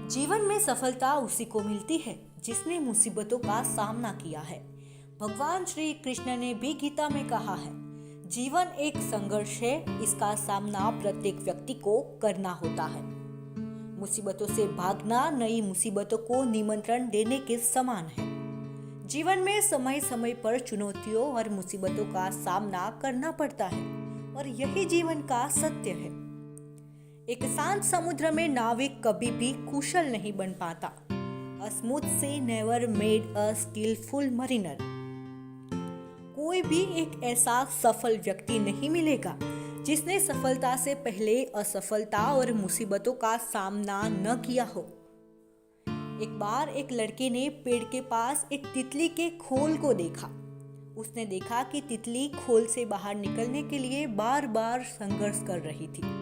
जीवन में सफलता उसी को मिलती है जिसने मुसीबतों का सामना किया है। भगवान श्री कृष्ण ने भी गीता में कहा है, जीवन एक संघर्ष है, इसका सामना प्रत्येक व्यक्ति को करना होता है। मुसीबतों से भागना नई मुसीबतों को निमंत्रण देने के समान है। जीवन में समय समय पर चुनौतियों और मुसीबतों का सामना करना पड़ता है और यही जीवन का सत्य है। एक शांत समुद्र में नाविक कभी भी कुशल नहीं बन पाता। A smooth sea never made a skillful mariner। कोई भी एक ऐसा सफल व्यक्ति नहीं मिलेगा जिसने सफलता से पहले असफलता और मुसीबतों का सामना न किया हो। एक बार एक लड़के ने पेड़ के पास एक तितली के खोल को देखा। उसने देखा कि तितली खोल से बाहर निकलने के लिए बार बार संघर्ष कर रही थी।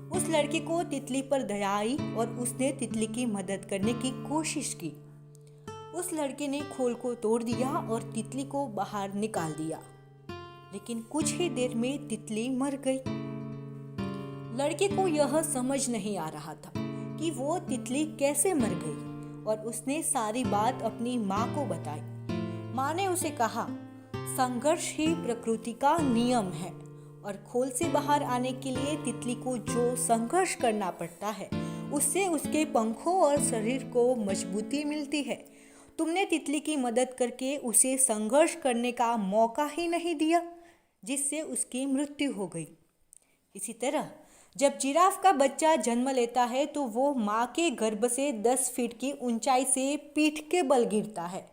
उस लड़के को तितली पर दया आई और उसने तितली की मदद करने की कोशिश की। उस लड़के ने खोल को तोड़ दिया और तितली को बाहर निकाल दिया, लेकिन कुछ ही देर में तितली मर गई। लड़के को यह समझ नहीं आ रहा था कि वो तितली कैसे मर गई और उसने सारी बात अपनी माँ को बताई। माँ ने उसे कहा, संघर्ष ही प्रकृति का नियम है और खोल से बाहर आने के लिए तितली को जो संघर्ष करना पड़ता है उससे उसके पंखों और शरीर को मजबूती मिलती है। तुमने तितली की मदद करके उसे संघर्ष करने का मौका ही नहीं दिया, जिससे उसकी मृत्यु हो गई। इसी तरह जब जिराफ का बच्चा जन्म लेता है तो वो माँ के गर्भ से 10 फीट की ऊंचाई से पीठ के बल गिरता है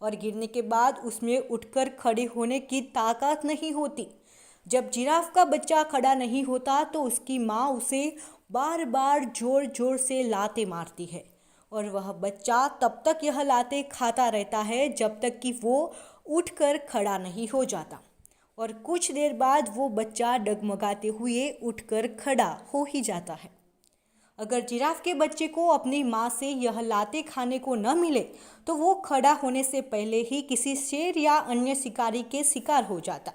और गिरने के बाद उसमें उठकर खड़े होने की ताकत नहीं होती। जब जिराफ का बच्चा खड़ा नहीं होता तो उसकी माँ उसे बार बार जोर जोर से लाते मारती है और वह बच्चा तब तक यह लाते खाता रहता है जब तक कि वो उठकर खड़ा नहीं हो जाता, और कुछ देर बाद वो बच्चा डगमगाते हुए उठकर खड़ा हो ही जाता है। अगर जिराफ के बच्चे को अपनी माँ से यह लाते खाने को न मिले तो वो खड़ा होने से पहले ही किसी शेर या अन्य शिकारी के शिकार हो जाता।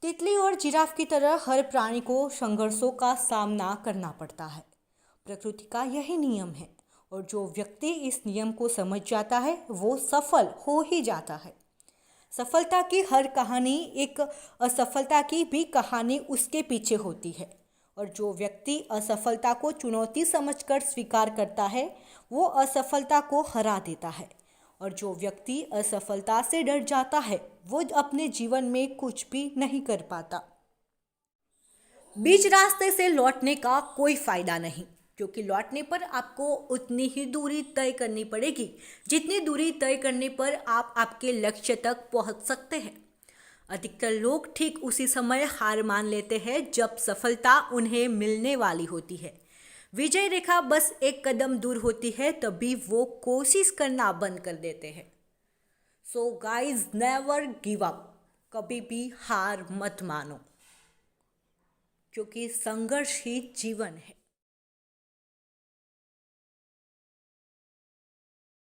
तितली और जिराफ की तरह हर प्राणी को संघर्षों का सामना करना पड़ता है। प्रकृति का यही नियम है और जो व्यक्ति इस नियम को समझ जाता है वो सफल हो ही जाता है। सफलता की हर कहानी एक असफलता की भी कहानी उसके पीछे होती है, और जो व्यक्ति असफलता को चुनौती समझकर स्वीकार करता है वो असफलता को हरा देता है, और जो व्यक्ति असफलता से डर जाता है वो अपने जीवन में कुछ भी नहीं कर पाता। बीच रास्ते से लौटने का कोई फायदा नहीं, क्योंकि लौटने पर आपको उतनी ही दूरी तय करनी पड़ेगी जितनी दूरी तय करने पर आप आपके लक्ष्य तक पहुंच सकते हैं। अधिकतर लोग ठीक उसी समय हार मान लेते हैं जब सफलता उन्हें मिलने वाली होती है। विजय रेखा बस एक कदम दूर होती है तभी वो कोशिश करना बंद कर देते हैं। So guys, never give up. कभी भी हार मत मानो, क्योंकि संघर्ष ही जीवन है।